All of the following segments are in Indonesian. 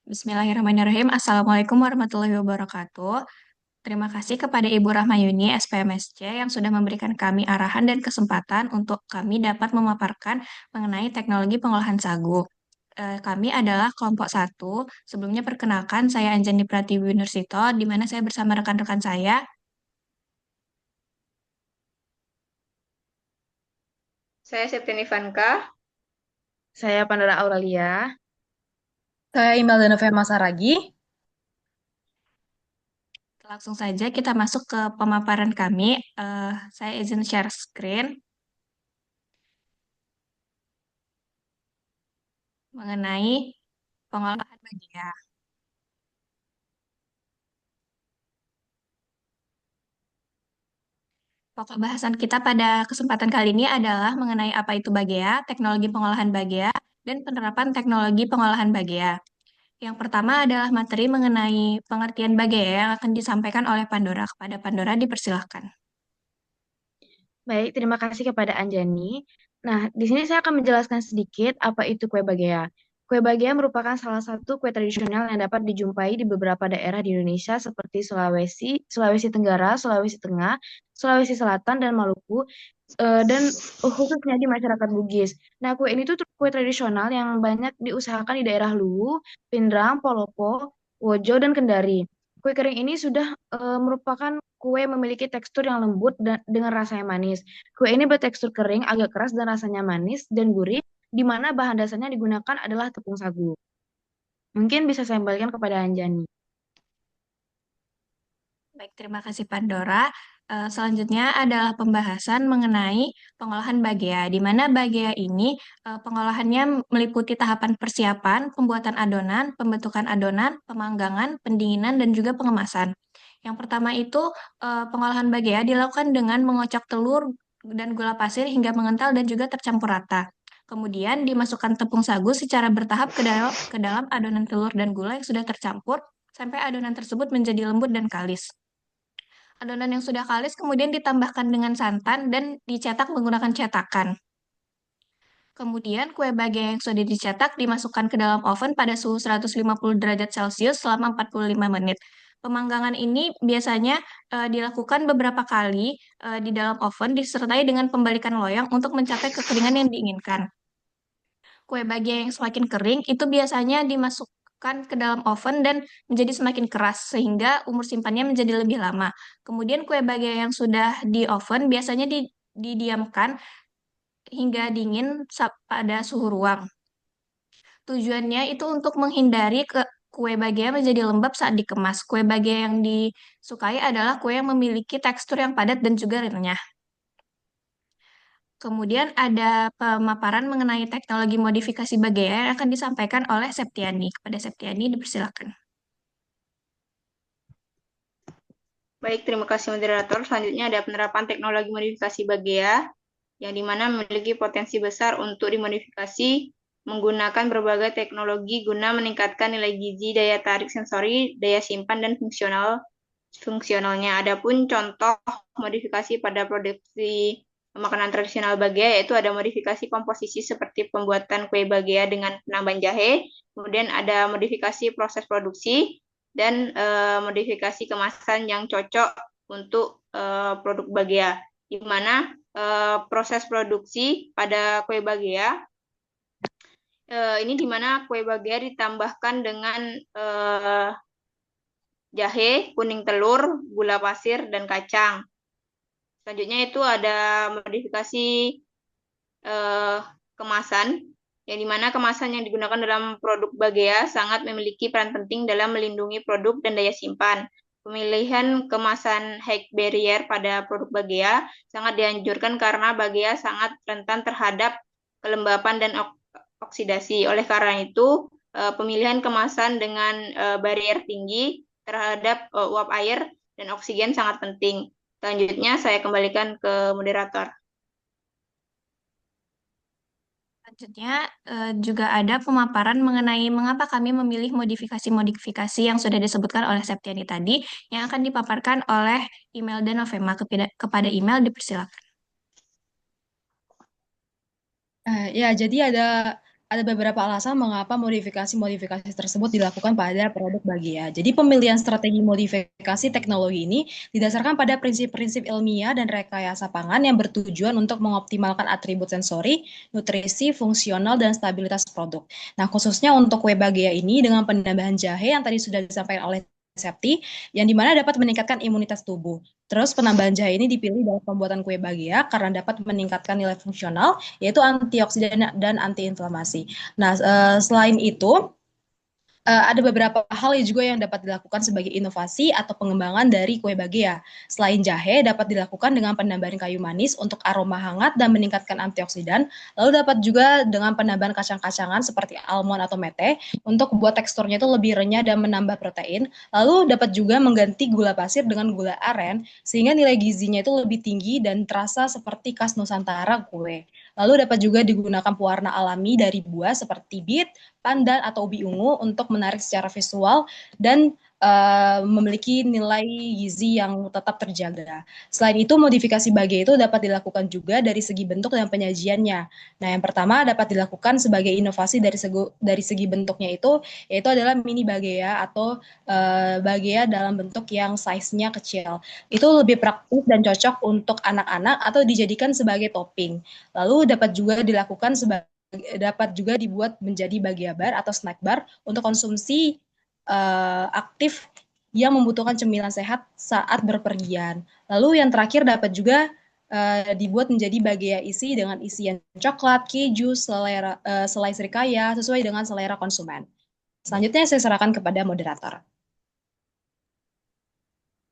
Bismillahirrahmanirrahim. Assalamualaikum warahmatullahi wabarakatuh. Terima kasih kepada Ibu Rahmayuni, SPMSC, yang sudah memberikan kami arahan dan kesempatan untuk kami dapat memaparkan mengenai teknologi pengolahan sagu. Kami adalah kelompok satu. Sebelumnya perkenalkan, saya Anjani Pratiwi Nursito, di mana saya bersama rekan-rekan saya. Saya Septiani Vanka. Saya Pandora Aurelia. Saya Imelda Novema Saragi. Langsung saja kita masuk ke pemaparan kami. Saya izin share screen mengenai pengolahan bagia. Pokok bahasan kita pada kesempatan kali ini adalah mengenai apa itu bagea, teknologi pengolahan bagea, dan penerapan teknologi pengolahan bagea. Yang pertama adalah materi mengenai pengertian bagea yang akan disampaikan oleh Pandora. Kepada Pandora dipersilahkan. Baik, terima kasih kepada Anjani. Nah, di sini saya akan menjelaskan sedikit apa itu kue bagea. Kue bagea merupakan salah satu kue tradisional yang dapat dijumpai di beberapa daerah di Indonesia seperti Sulawesi, Sulawesi Tenggara, Sulawesi Tengah, Sulawesi Selatan, dan Maluku, dan khususnya di masyarakat Bugis. Nah, kue ini tuh kue tradisional yang banyak diusahakan di daerah Luwu, Pindrang, Polopo, Wojo, dan Kendari. Kue kering ini sudah merupakan kue memiliki tekstur yang lembut dan dengan rasa yang manis. Kue ini bertekstur kering, agak keras dan rasanya manis dan gurih, di mana bahan dasarnya digunakan adalah tepung sagu. Mungkin bisa saya kembalikan kepada Anjani. Baik, terima kasih Pandora. Selanjutnya adalah pembahasan mengenai pengolahan bagea, di mana bagea ini pengolahannya meliputi tahapan persiapan, pembuatan adonan, pembentukan adonan, pemanggangan, pendinginan, dan juga pengemasan. Yang pertama itu pengolahan bagea dilakukan dengan mengocok telur dan gula pasir hingga mengental dan juga tercampur rata. Kemudian dimasukkan tepung sagu secara bertahap ke dalam adonan telur dan gula yang sudah tercampur sampai adonan tersebut menjadi lembut dan kalis. Adonan yang sudah kalis kemudian ditambahkan dengan santan dan dicetak menggunakan cetakan. Kemudian kue bagel yang sudah dicetak dimasukkan ke dalam oven pada suhu 150 derajat Celcius selama 45 menit. Pemanggangan ini biasanya dilakukan beberapa kali di dalam oven disertai dengan pembalikan loyang untuk mencapai kekeringan yang diinginkan. Kue bagel yang semakin kering itu biasanya dimasukkan ke dalam oven dan menjadi semakin keras sehingga umur simpannya menjadi lebih lama. Kemudian kue bagel yang sudah di oven biasanya didiamkan hingga dingin pada suhu ruang. Tujuannya itu untuk menghindari kue bagel menjadi lembab saat dikemas. Kue bagel yang disukai adalah kue yang memiliki tekstur yang padat dan juga renyah. Kemudian ada pemaparan mengenai teknologi modifikasi bagaya yang akan disampaikan oleh Septiani. Kepada Septiani dipersilakan. Baik, terima kasih moderator. Selanjutnya ada penerapan teknologi modifikasi bagea, yang dimana memiliki potensi besar untuk dimodifikasi menggunakan berbagai teknologi guna meningkatkan nilai gizi, daya tarik sensori, daya simpan, dan fungsionalnya. Adapun contoh modifikasi pada produksi makanan tradisional bagea yaitu ada modifikasi komposisi seperti pembuatan kue bagea dengan penambahan jahe, kemudian ada modifikasi proses produksi, dan modifikasi kemasan yang cocok untuk produk bagea, di mana proses produksi pada kue bagea ini di mana kue bagea ditambahkan dengan jahe, kuning telur, gula pasir, dan kacang. Selanjutnya itu ada modifikasi kemasan, yang dimana kemasan yang digunakan dalam produk bagea sangat memiliki peran penting dalam melindungi produk dan daya simpan. Pemilihan kemasan high barrier pada produk bagea sangat dianjurkan karena bagea sangat rentan terhadap kelembapan dan oksidasi. Oleh karena itu, pemilihan kemasan dengan barrier tinggi terhadap uap air dan oksigen sangat penting. Selanjutnya saya kembalikan ke moderator. Selanjutnya juga ada pemaparan mengenai mengapa kami memilih modifikasi-modifikasi yang sudah disebutkan oleh Septiani tadi yang akan dipaparkan oleh Imelda Novema. Kepada email dipersilakan. Ya, jadi ada Ada beberapa alasan mengapa modifikasi-modifikasi tersebut dilakukan pada produk Bagea. Jadi pemilihan strategi modifikasi teknologi ini didasarkan pada prinsip-prinsip ilmiah dan rekayasa pangan yang bertujuan untuk mengoptimalkan atribut sensori, nutrisi, fungsional, dan stabilitas produk. Nah, khususnya untuk kue Bagea ini dengan penambahan jahe yang tadi sudah disampaikan oleh Septi, yang dimana dapat meningkatkan imunitas tubuh. Terus penambahan jahe ini dipilih dalam pembuatan kue Bagea karena dapat meningkatkan nilai fungsional, yaitu antioksidan dan antiinflamasi. Nah, selain itu, ada beberapa hal juga yang dapat dilakukan sebagai inovasi atau pengembangan dari kue Bagea. Selain jahe, dapat dilakukan dengan penambahan kayu manis untuk aroma hangat dan meningkatkan antioksidan. Lalu dapat juga dengan penambahan kacang-kacangan seperti almond atau mete untuk buat teksturnya itu lebih renyah dan menambah protein. Lalu dapat juga mengganti gula pasir dengan gula aren sehingga nilai gizinya itu lebih tinggi dan terasa seperti khas Nusantara kue. Lalu dapat juga digunakan pewarna alami dari buah seperti bit, pandan atau ubi ungu untuk menarik secara visual dan memiliki nilai gizi yang tetap terjaga. Selain itu, modifikasi bage itu dapat dilakukan juga dari segi bentuk dan penyajiannya. Nah, yang pertama dapat dilakukan sebagai inovasi dari segi bentuknya itu, yaitu adalah mini bagea atau bagea dalam bentuk yang size-nya kecil. Itu lebih praktis dan cocok untuk anak-anak atau dijadikan sebagai topping. Lalu dapat juga dibuat menjadi bagia bar atau snack bar untuk konsumsi aktif yang membutuhkan cemilan sehat saat berpergian. Lalu yang terakhir dapat juga dibuat menjadi bagia isi dengan isian coklat, keju, selai serikaya sesuai dengan selera konsumen. Selanjutnya saya serahkan kepada moderator.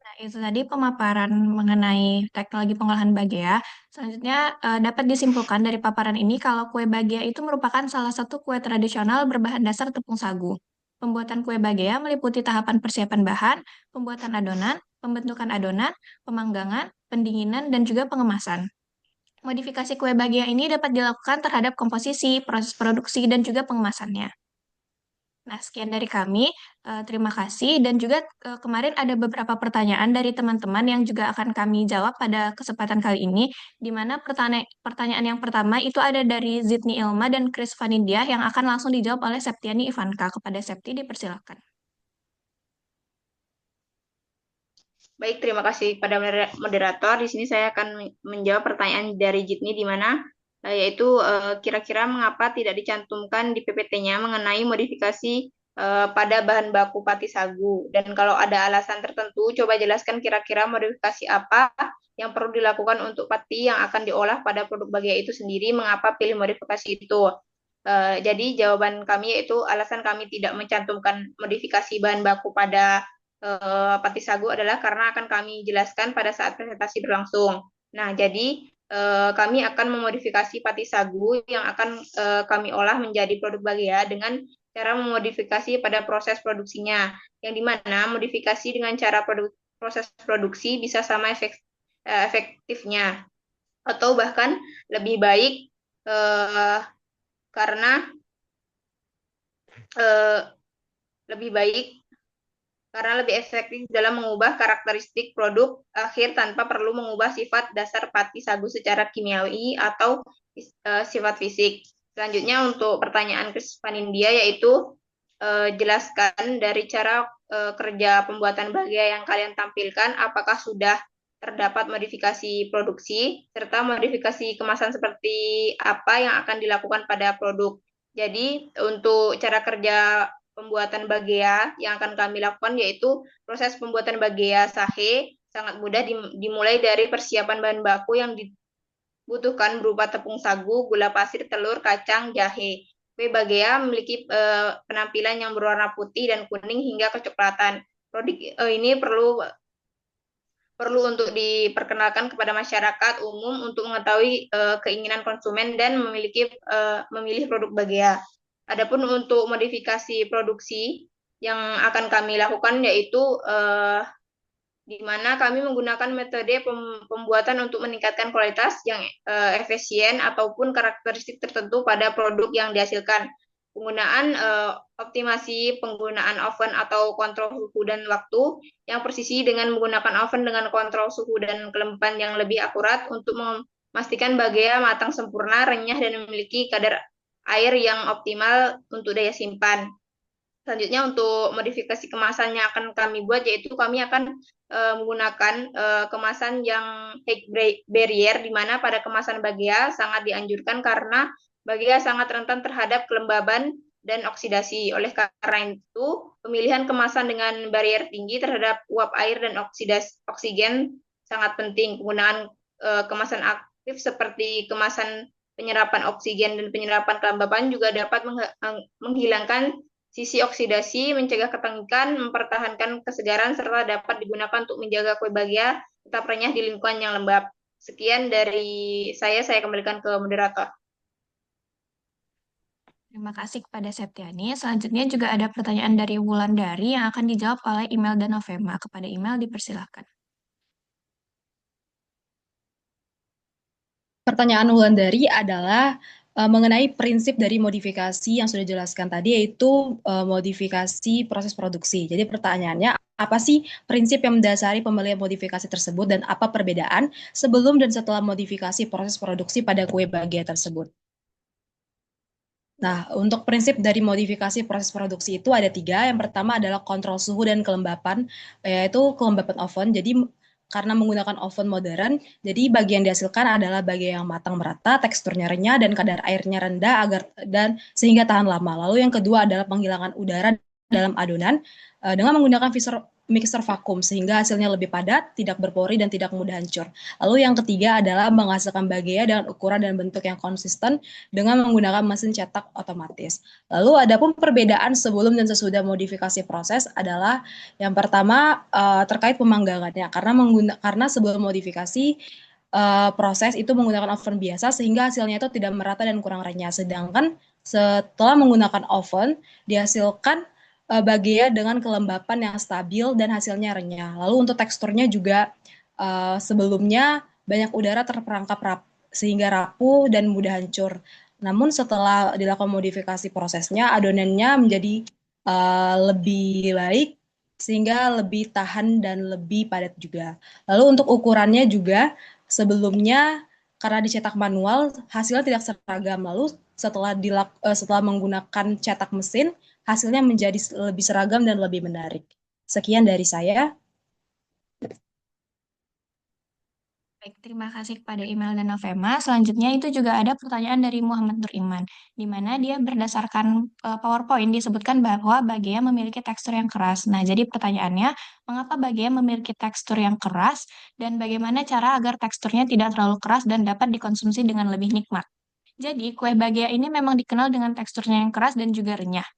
Nah, itu tadi pemaparan mengenai teknologi pengolahan bagea. Selanjutnya, dapat disimpulkan dari paparan ini kalau kue bagea itu merupakan salah satu kue tradisional berbahan dasar tepung sagu. Pembuatan kue bagea meliputi tahapan persiapan bahan, pembuatan adonan, pembentukan adonan, pemanggangan, pendinginan, dan juga pengemasan. Modifikasi kue bagea ini dapat dilakukan terhadap komposisi, proses produksi, dan juga pengemasannya. Nah, sekian dari kami. Terima kasih. Dan juga kemarin ada beberapa pertanyaan dari teman-teman yang juga akan kami jawab pada kesempatan kali ini, di mana pertanyaan yang pertama itu ada dari Zidni Ilma dan Chris Vanindia yang akan langsung dijawab oleh Septiani Ivanka. Kepada Septi, dipersilakan. Baik, terima kasih pada moderator. Di sini saya akan menjawab pertanyaan dari Jitni di mana yaitu kira-kira mengapa tidak dicantumkan di PPT-nya mengenai modifikasi pada bahan baku pati sagu. Dan kalau ada alasan tertentu, coba jelaskan kira-kira modifikasi apa yang perlu dilakukan untuk pati yang akan diolah pada produk bagia itu sendiri, mengapa pilih modifikasi itu. Jadi jawaban kami yaitu alasan kami tidak mencantumkan modifikasi bahan baku pada pati sagu adalah karena akan kami jelaskan pada saat presentasi berlangsung. Nah, jadi kami akan memodifikasi pati sagu yang akan kami olah menjadi produk bagia dengan cara memodifikasi pada proses produksinya, yang dimana modifikasi dengan cara proses produksi bisa sama efektifnya, atau bahkan lebih baik karena lebih baik karena lebih efektif dalam mengubah karakteristik produk akhir tanpa perlu mengubah sifat dasar pati sagu secara kimiawi atau sifat fisik. Selanjutnya untuk pertanyaan Chris Panindia yaitu jelaskan dari cara kerja pembuatan bagia yang kalian tampilkan, apakah sudah terdapat modifikasi produksi, serta modifikasi kemasan seperti apa yang akan dilakukan pada produk. Jadi untuk cara kerja pembuatan bagea yang akan kami lakukan yaitu proses pembuatan bagea sahe sangat mudah dimulai dari persiapan bahan baku yang dibutuhkan berupa tepung sagu, gula pasir, telur, kacang, jahe. Kue bagea memiliki penampilan yang berwarna putih dan kuning hingga kecoklatan. Produk ini perlu untuk diperkenalkan kepada masyarakat umum untuk mengetahui keinginan konsumen dan memilih produk bagea. Adapun untuk modifikasi produksi yang akan kami lakukan yaitu di mana kami menggunakan metode pembuatan untuk meningkatkan kualitas yang efisien ataupun karakteristik tertentu pada produk yang dihasilkan. Penggunaan optimasi penggunaan oven atau kontrol suhu dan waktu yang presisi dengan menggunakan oven dengan kontrol suhu dan kelembapan yang lebih akurat untuk memastikan bagea matang sempurna, renyah, dan memiliki kadar air yang optimal untuk daya simpan. Selanjutnya untuk modifikasi kemasan yang akan kami buat, yaitu kami akan menggunakan kemasan yang heat barrier, di mana pada kemasan Bagea sangat dianjurkan karena Bagea sangat rentan terhadap kelembaban dan oksidasi. Oleh karena itu, pemilihan kemasan dengan barrier tinggi terhadap uap air dan oksigen sangat penting. Penggunaan kemasan aktif seperti kemasan penyerapan oksigen dan penyerapan kelembaban juga dapat menghilangkan sisi oksidasi, mencegah ketengkan, mempertahankan kesegaran, serta dapat digunakan untuk menjaga kue Bagea tetap renyah di lingkungan yang lembab. Sekian dari saya kembalikan ke moderator. Terima kasih kepada Septiani. Selanjutnya juga ada pertanyaan dari Wulandari yang akan dijawab oleh email dan Novema. Kepada email dipersilakan. Pertanyaan Wulandari adalah mengenai prinsip dari modifikasi yang sudah dijelaskan tadi, yaitu modifikasi proses produksi. Jadi pertanyaannya, apa sih prinsip yang mendasari pemilihan modifikasi tersebut dan apa perbedaan sebelum dan setelah modifikasi proses produksi pada kue Bagea tersebut? Nah, untuk prinsip dari modifikasi proses produksi itu ada 3. Yang pertama adalah kontrol suhu dan kelembapan, yaitu kelembapan oven. Jadi karena menggunakan oven modern, jadi bagian dihasilkan adalah bagian yang matang merata, teksturnya renyah, dan kadar airnya rendah sehingga tahan lama. Lalu yang kedua adalah penghilangan udara dalam adonan dengan menggunakan mixer vakum sehingga hasilnya lebih padat, tidak berpori, dan tidak mudah hancur. Lalu yang ketiga adalah menghasilkan Bagea dengan ukuran dan bentuk yang konsisten dengan menggunakan mesin cetak otomatis. Lalu adapun perbedaan sebelum dan sesudah modifikasi proses adalah yang pertama terkait pemanggangannya, karena sebelum modifikasi proses itu menggunakan oven biasa sehingga hasilnya itu tidak merata dan kurang renyah. Sedangkan setelah menggunakan oven dihasilkan Bagea dengan kelembapan yang stabil dan hasilnya renyah. Lalu untuk teksturnya juga sebelumnya banyak udara terperangkap sehingga rapuh dan mudah hancur. Namun setelah dilakukan modifikasi prosesnya, adonannya menjadi lebih baik sehingga lebih tahan dan lebih padat juga. Lalu untuk ukurannya juga sebelumnya karena dicetak manual hasilnya tidak seragam. Lalu setelah menggunakan cetak mesin hasilnya menjadi lebih seragam dan lebih menarik. Sekian dari saya. Baik, terima kasih kepada email dan Novema. Selanjutnya itu juga ada pertanyaan dari Muhammad Nur Iman, di mana dia berdasarkan PowerPoint disebutkan bahwa Bagea memiliki tekstur yang keras. Nah, jadi pertanyaannya, mengapa Bagea memiliki tekstur yang keras dan bagaimana cara agar teksturnya tidak terlalu keras dan dapat dikonsumsi dengan lebih nikmat? Jadi, kue Bagea ini memang dikenal dengan teksturnya yang keras dan juga renyah.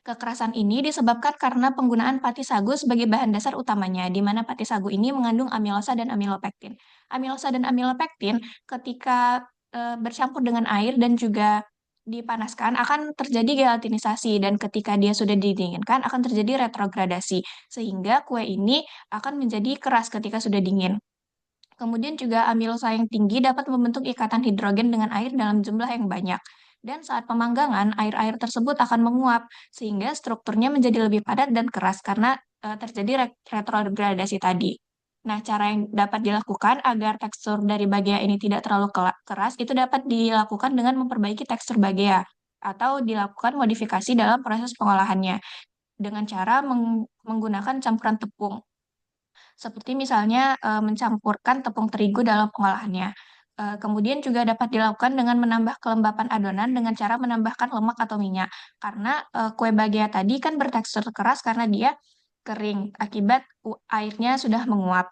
Kekerasan ini disebabkan karena penggunaan pati sagu sebagai bahan dasar utamanya, di mana pati sagu ini mengandung amilosa dan amilopektin. Amilosa dan amilopektin ketika bercampur dengan air dan juga dipanaskan akan terjadi gelatinisasi dan ketika dia sudah didinginkan akan terjadi retrogradasi sehingga kue ini akan menjadi keras ketika sudah dingin. Kemudian juga amilosa yang tinggi dapat membentuk ikatan hidrogen dengan air dalam jumlah yang banyak. Dan saat pemanggangan, air-air tersebut akan menguap, sehingga strukturnya menjadi lebih padat dan keras karena terjadi retrogradasi tadi. Nah, cara yang dapat dilakukan agar tekstur dari bagea ini tidak terlalu keras, itu dapat dilakukan dengan memperbaiki tekstur bagea, atau dilakukan modifikasi dalam proses pengolahannya, dengan cara menggunakan campuran tepung seperti misalnya mencampurkan tepung terigu dalam pengolahannya. Kemudian juga dapat dilakukan dengan menambah kelembapan adonan dengan cara menambahkan lemak atau minyak. Karena kue bagea tadi kan bertekstur keras karena dia kering akibat airnya sudah menguap.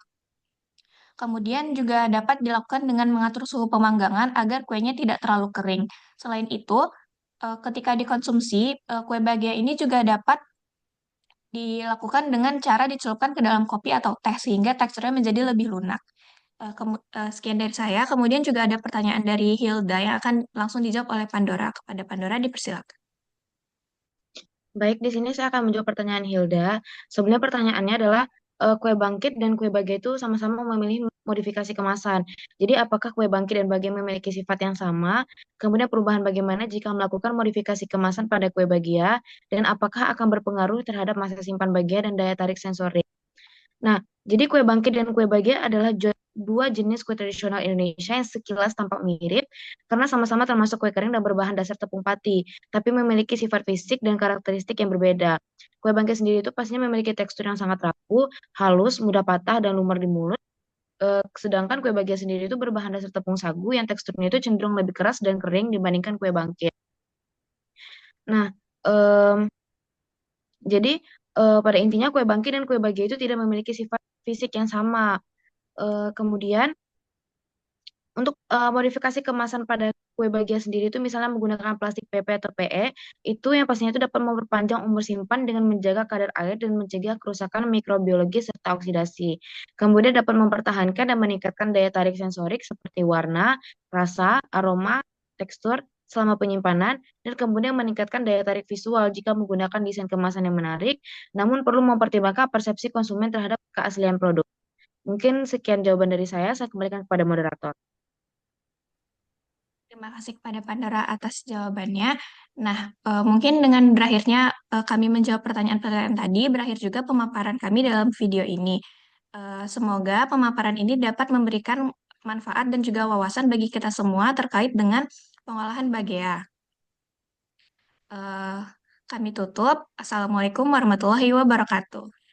Kemudian juga dapat dilakukan dengan mengatur suhu pemanggangan agar kuenya tidak terlalu kering. Selain itu, ketika dikonsumsi, kue bagea ini juga dapat dilakukan dengan cara dicelupkan ke dalam kopi atau teh sehingga teksturnya menjadi lebih lunak. Sekian dari saya. Kemudian juga ada pertanyaan dari Hilda yang akan langsung dijawab oleh Pandora. Kepada Pandora dipersilakan. Baik, di sini saya akan menjawab pertanyaan Hilda. Sebenarnya pertanyaannya adalah kue bangkit dan kue bagel itu sama-sama memilih modifikasi kemasan. Jadi apakah kue bangkit dan bagel memiliki sifat yang sama? Kemudian perubahan bagaimana jika melakukan modifikasi kemasan pada kue bagel dan apakah akan berpengaruh terhadap masa simpan bagel dan daya tarik sensorik? Nah, jadi kue bangkit dan kue bagel adalah dua jenis kue tradisional Indonesia yang sekilas tampak mirip karena sama-sama termasuk kue kering dan berbahan dasar tepung pati, tapi memiliki sifat fisik dan karakteristik yang berbeda. Kue bangkit sendiri itu pastinya memiliki tekstur yang sangat rapuh, halus, mudah patah, dan lumer di mulut. Sedangkan kue bagia sendiri itu berbahan dasar tepung sagu yang teksturnya itu cenderung lebih keras dan kering dibandingkan kue bangkit. Nah, em, jadi pada intinya kue bangkit dan kue bagia itu tidak memiliki sifat fisik yang sama. Kemudian untuk modifikasi kemasan pada kue bagia sendiri itu misalnya menggunakan plastik PP atau PE, itu yang pastinya itu dapat memperpanjang umur simpan dengan menjaga kadar air dan mencegah kerusakan mikrobiologi serta oksidasi. Kemudian dapat mempertahankan dan meningkatkan daya tarik sensorik seperti warna, rasa, aroma, tekstur selama penyimpanan, dan kemudian meningkatkan daya tarik visual jika menggunakan desain kemasan yang menarik, namun perlu mempertimbangkan persepsi konsumen terhadap keaslian produk. Mungkin sekian jawaban dari saya kembalikan kepada moderator. Terima kasih kepada Pandora atas jawabannya. Nah, mungkin dengan berakhirnya kami menjawab pertanyaan-pertanyaan tadi, berakhir juga pemaparan kami dalam video ini. Semoga pemaparan ini dapat memberikan manfaat dan juga wawasan bagi kita semua terkait dengan pengolahan bagea. Kami tutup. Assalamualaikum warahmatullahi wabarakatuh.